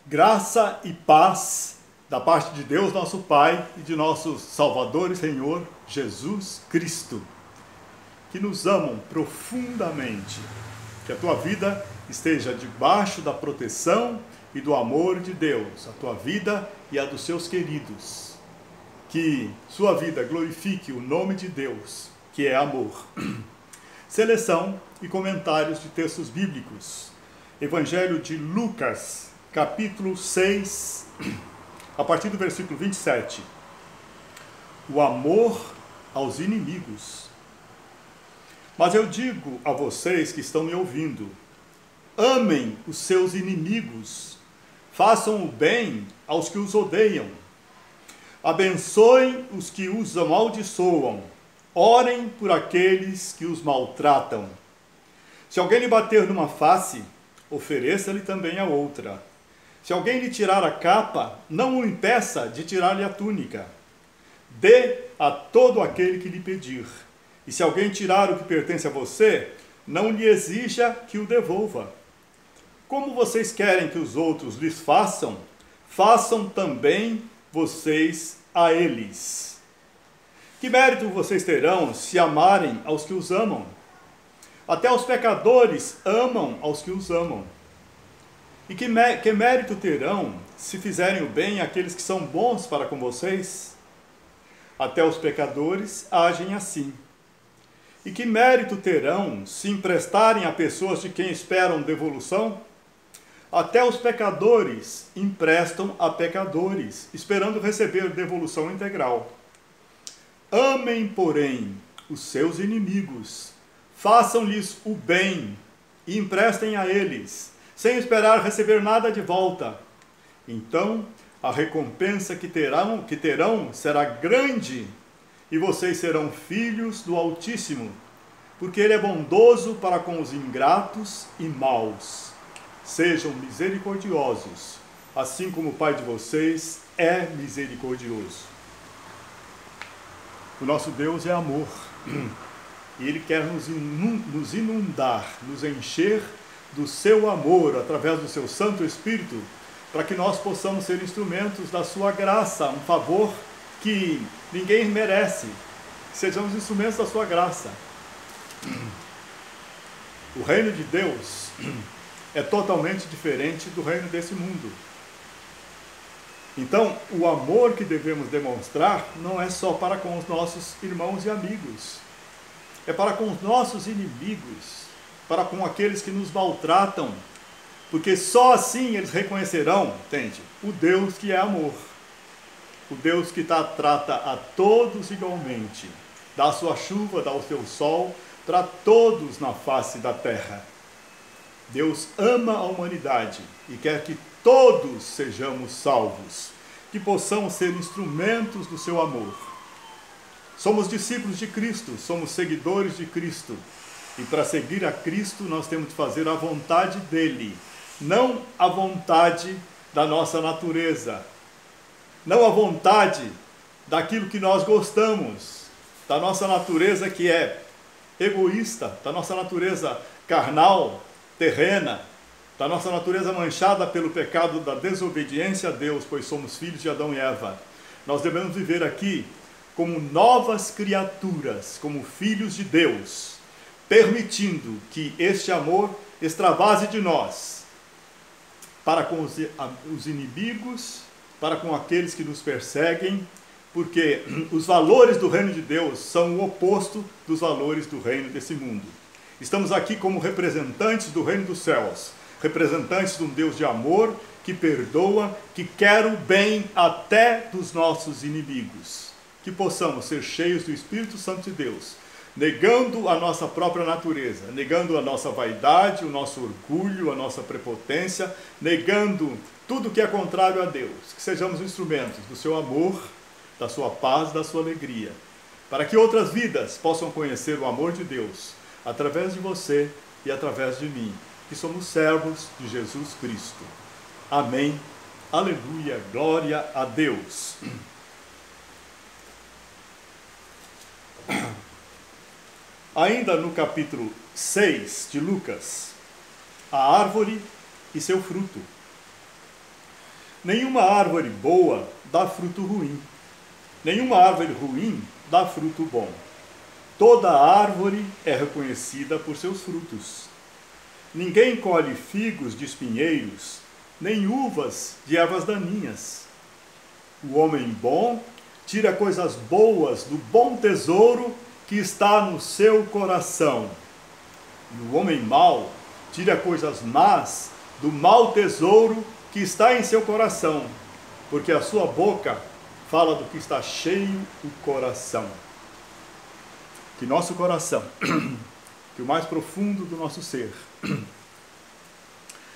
Graça e paz da parte de Deus, nosso Pai, e de nosso Salvador e Senhor, Jesus Cristo, que nos amam profundamente. Que a tua vida esteja debaixo da proteção e do amor de Deus, a tua vida e a dos seus queridos. Que sua vida glorifique o nome de Deus, que é amor. Seleção e comentários de textos bíblicos. Evangelho de Lucas, capítulo 6, a partir do versículo 27. O amor aos inimigos. Mas eu digo a vocês que estão me ouvindo, amem os seus inimigos, façam o bem aos que os odeiam, abençoem os que os amaldiçoam, orem por aqueles que os maltratam. Se alguém lhe bater numa face, ofereça-lhe também a outra. Se alguém lhe tirar a capa, não o impeça de tirar-lhe a túnica. Dê a todo aquele que lhe pedir. E se alguém tirar o que pertence a você, não lhe exija que o devolva. Como vocês querem que os outros lhes façam, façam também vocês a eles. Que mérito vocês terão se amarem aos que os amam? Até os pecadores amam aos que os amam. E que mérito terão se fizerem o bem àqueles que são bons para com vocês? Até os pecadores agem assim. E que mérito terão se emprestarem a pessoas de quem esperam devolução? Até os pecadores emprestam a pecadores, esperando receber devolução integral. Amem, porém, os seus inimigos, façam-lhes o bem e emprestem a eles, sem esperar receber nada de volta. Então, a recompensa que terão será grande, e vocês serão filhos do Altíssimo, porque Ele é bondoso para com os ingratos e maus. Sejam misericordiosos, assim como o Pai de vocês é misericordioso. O nosso Deus é amor, e Ele quer nos inundar, nos encher do seu amor, através do seu Santo Espírito, para que nós possamos ser instrumentos da sua graça, um favor que ninguém merece, que sejamos instrumentos da sua graça. O reino de Deus é totalmente diferente do reino desse mundo. Então, o amor que devemos demonstrar não é só para com os nossos irmãos e amigos, é para com os nossos inimigos, para com aqueles que nos maltratam, porque só assim eles reconhecerão, entende? O Deus que é amor, o Deus que trata a todos igualmente, dá a sua chuva, dá o seu sol para todos na face da terra. Deus ama a humanidade e quer que todos sejamos salvos, que possamos ser instrumentos do seu amor. Somos discípulos de Cristo, somos seguidores de Cristo. E para seguir a Cristo, nós temos de fazer a vontade dEle, não a vontade da nossa natureza, não a vontade daquilo que nós gostamos, da nossa natureza que é egoísta, da nossa natureza carnal, terrena, da nossa natureza manchada pelo pecado da desobediência a Deus, pois somos filhos de Adão e Eva. Nós devemos viver aqui como novas criaturas, como filhos de Deus, permitindo que este amor extravase de nós para com os inimigos, para com aqueles que nos perseguem, porque os valores do reino de Deus são o oposto dos valores do reino desse mundo. Estamos aqui como representantes do reino dos céus, representantes de um Deus de amor, que perdoa, que quer o bem até dos nossos inimigos. Que possamos ser cheios do Espírito Santo de Deus, negando a nossa própria natureza, negando a nossa vaidade, o nosso orgulho, a nossa prepotência, negando tudo que é contrário a Deus, que sejamos instrumentos do seu amor, da sua paz, da sua alegria, para que outras vidas possam conhecer o amor de Deus, através de você e através de mim, que somos servos de Jesus Cristo. Amém. Aleluia. Glória a Deus. Ainda no capítulo 6 de Lucas, a árvore e seu fruto. Nenhuma árvore boa dá fruto ruim. Nenhuma árvore ruim dá fruto bom. Toda árvore é reconhecida por seus frutos. Ninguém colhe figos de espinheiros, nem uvas de ervas daninhas. O homem bom tira coisas boas do bom tesouro que está no seu coração. E o homem mau tira coisas más do mau tesouro que está em seu coração, porque a sua boca fala do que está cheio o coração. Que nosso coração, que o mais profundo do nosso ser,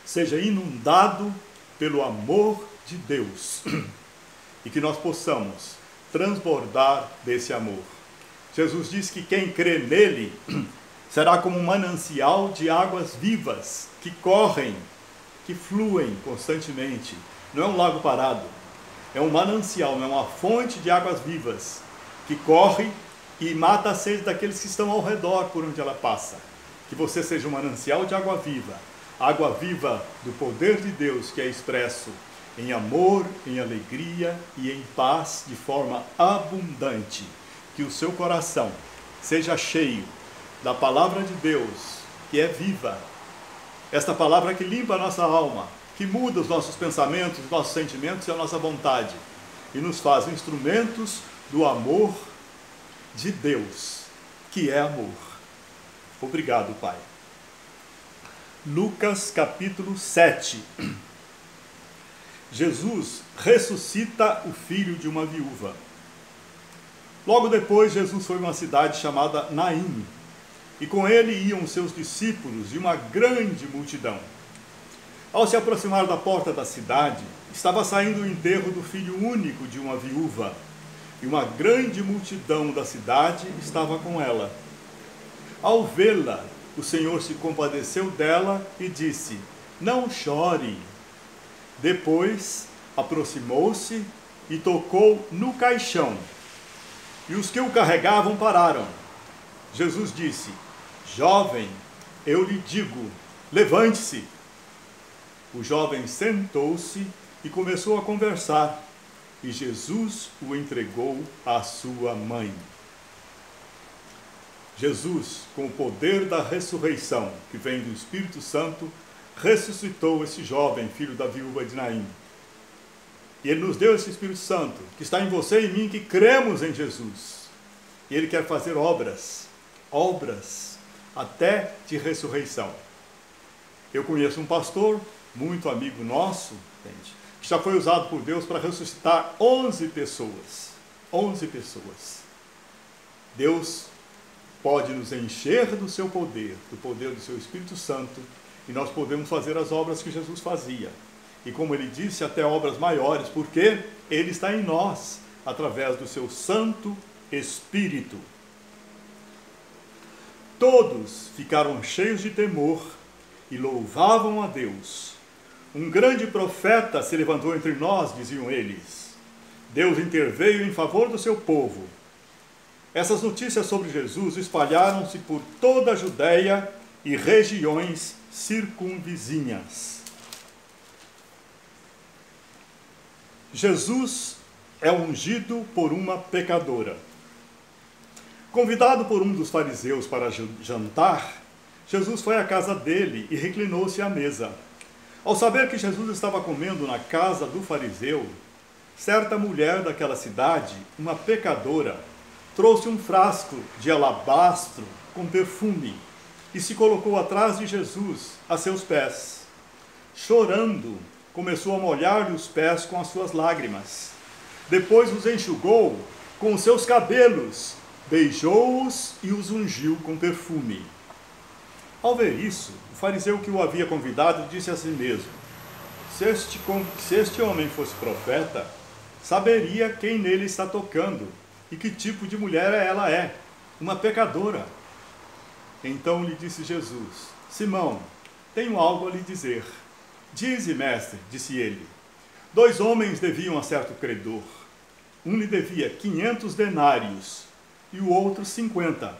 seja inundado pelo amor de Deus e que nós possamos transbordar desse amor. Jesus diz que quem crê nele será como um manancial de águas vivas que correm, que fluem constantemente. Não é um lago parado, é um manancial, não é uma fonte de águas vivas que corre e mata a sede daqueles que estão ao redor por onde ela passa. Que você seja um manancial de água viva do poder de Deus que é expresso em amor, em alegria e em paz de forma abundante. Que o seu coração seja cheio da palavra de Deus, que é viva. Esta palavra que limpa a nossa alma, que muda os nossos pensamentos, os nossos sentimentos e a nossa vontade, e nos faz instrumentos do amor de Deus, que é amor. Obrigado, Pai. Lucas capítulo 7. Jesus ressuscita o filho de uma viúva. Logo depois, Jesus foi a uma cidade chamada Naim, e com ele iam seus discípulos e uma grande multidão. Ao se aproximar da porta da cidade, estava saindo o enterro do filho único de uma viúva, e uma grande multidão da cidade estava com ela. Ao vê-la, o Senhor se compadeceu dela e disse: "Não chore." Depois, aproximou-se e tocou no caixão, e os que o carregavam pararam. Jesus disse: "Jovem, eu lhe digo, levante-se." O jovem sentou-se e começou a conversar, e Jesus o entregou à sua mãe. Jesus, com o poder da ressurreição que vem do Espírito Santo, ressuscitou esse jovem filho da viúva de Naim. E Ele nos deu esse Espírito Santo, que está em você e em mim, que cremos em Jesus. E Ele quer fazer obras até de ressurreição. Eu conheço um pastor, muito amigo nosso, gente, que já foi usado por Deus para ressuscitar 11 pessoas. 11 pessoas. Deus pode nos encher do seu poder, do poder do seu Espírito Santo, e nós podemos fazer as obras que Jesus fazia. E como ele disse, até obras maiores, porque ele está em nós, através do seu Santo Espírito. Todos ficaram cheios de temor e louvavam a Deus. Um grande profeta se levantou entre nós, diziam eles. Deus interveio em favor do seu povo. Essas notícias sobre Jesus espalharam-se por toda a Judéia e regiões circunvizinhas. Jesus é ungido por uma pecadora. Convidado por um dos fariseus para jantar, Jesus foi à casa dele e reclinou-se à mesa. Ao saber que Jesus estava comendo na casa do fariseu, certa mulher daquela cidade, uma pecadora, trouxe um frasco de alabastro com perfume e se colocou atrás de Jesus, a seus pés. Chorando, começou a molhar-lhe os pés com as suas lágrimas. Depois os enxugou com os seus cabelos, beijou-os e os ungiu com perfume. Ao ver isso, o fariseu que o havia convidado disse a si mesmo: se este homem fosse profeta, saberia quem nele está tocando e que tipo de mulher ela é, uma pecadora. Então lhe disse Jesus: Simão, tenho algo a lhe dizer. Dize, mestre, disse ele. 2 homens deviam a certo credor. Um lhe devia 500 denários e o outro 50.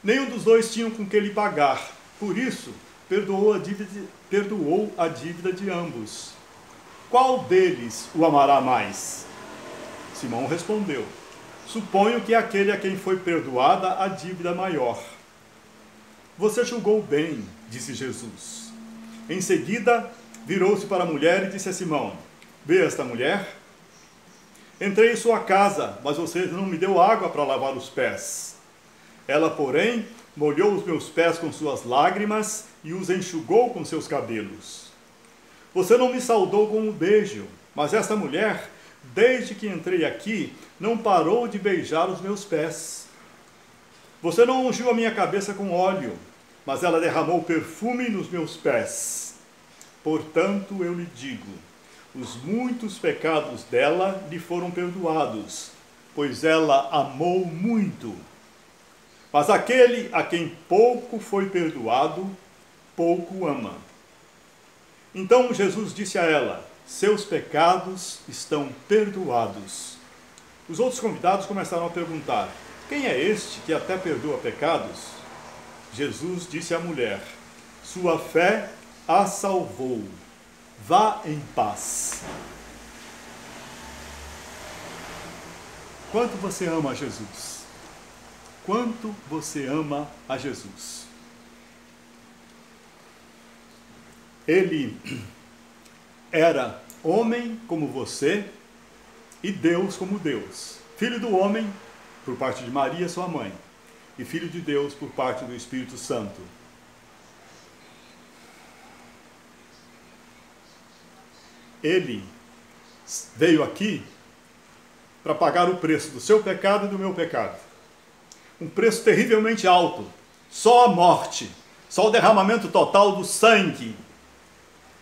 Nenhum dos dois tinha com que lhe pagar, por isso perdoou a dívida de ambos. qual deles o amará mais? Simão respondeu: suponho que é aquele a quem foi perdoada a dívida maior. Você julgou bem, disse Jesus. Em seguida, virou-se para a mulher e disse a Simão: vê esta mulher? Entrei em sua casa, mas você não me deu água para lavar os pés. Ela, porém, molhou os meus pés com suas lágrimas e os enxugou com seus cabelos. Você não me saudou com um beijo, mas esta mulher, desde que entrei aqui, não parou de beijar os meus pés. Você não ungiu a minha cabeça com óleo, mas ela derramou perfume nos meus pés. Portanto, eu lhe digo, os muitos pecados dela lhe foram perdoados, pois ela amou muito. Mas aquele a quem pouco foi perdoado, pouco ama. Então Jesus disse a ela: seus pecados estão perdoados. Os outros convidados começaram a perguntar: quem é este que até perdoa pecados? Jesus disse à mulher: sua fé a salvou. Vá em paz. Quanto você ama a Jesus? Quanto você ama a Jesus? Ele era homem como você e Deus como Deus. Filho do homem por parte de Maria, sua mãe, e filho de Deus por parte do Espírito Santo. Ele veio aqui para pagar o preço do seu pecado e do meu pecado. Um preço terrivelmente alto. Só a morte, só o derramamento total do sangue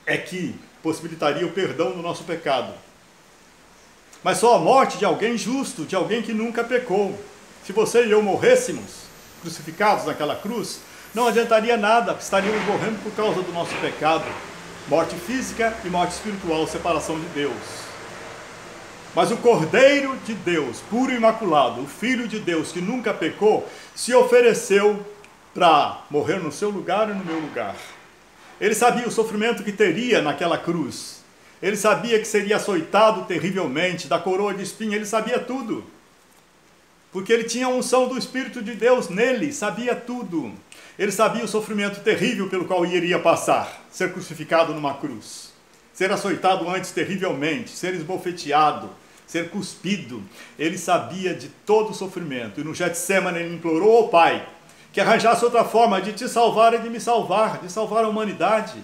é que possibilitaria o perdão do nosso pecado. Mas só a morte de alguém justo, de alguém que nunca pecou. Se você e eu morrêssemos crucificados naquela cruz, não adiantaria nada, estaríamos morrendo por causa do nosso pecado. Morte física e morte espiritual, separação de Deus. Mas o Cordeiro de Deus, puro e imaculado, o Filho de Deus que nunca pecou, se ofereceu para morrer no seu lugar e no meu lugar. Ele sabia o sofrimento que teria naquela cruz. Ele sabia que seria açoitado terrivelmente, da coroa de espinho, ele sabia tudo. Porque ele tinha a unção do Espírito de Deus nele, sabia tudo. Ele sabia o sofrimento terrível pelo qual iria passar, ser crucificado numa cruz, ser açoitado antes terrivelmente, ser esbofeteado, ser cuspido. Ele sabia de todo o sofrimento. E no Getsêmani ele implorou ao Pai que arranjasse outra forma de te salvar e de me salvar, de salvar a humanidade.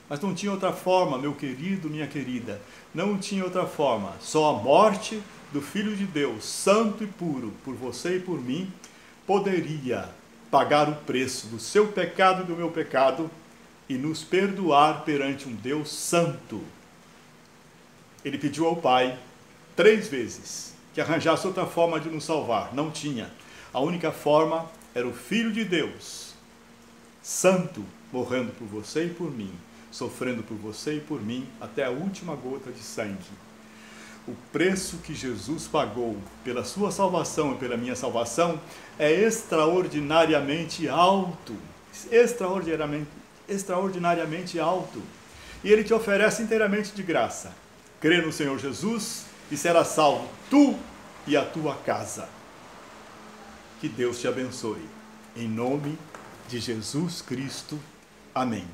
Mas não tinha outra forma, meu querido, minha querida. Não tinha outra forma. Só a morte do Filho de Deus, santo e puro, por você e por mim, poderia pagar o preço do seu pecado e do meu pecado e nos perdoar perante um Deus santo. Ele pediu ao Pai 3 vezes que arranjasse outra forma de nos salvar. Não tinha. A única forma era o Filho de Deus, santo, morrendo por você e por mim, sofrendo por você e por mim até a última gota de sangue. O preço que Jesus pagou pela sua salvação e pela minha salvação é extraordinariamente alto. Extraordinariamente alto. E Ele te oferece inteiramente de graça. Crê no Senhor Jesus e será salvo tu e a tua casa. Que Deus te abençoe. Em nome de Jesus Cristo. Amém.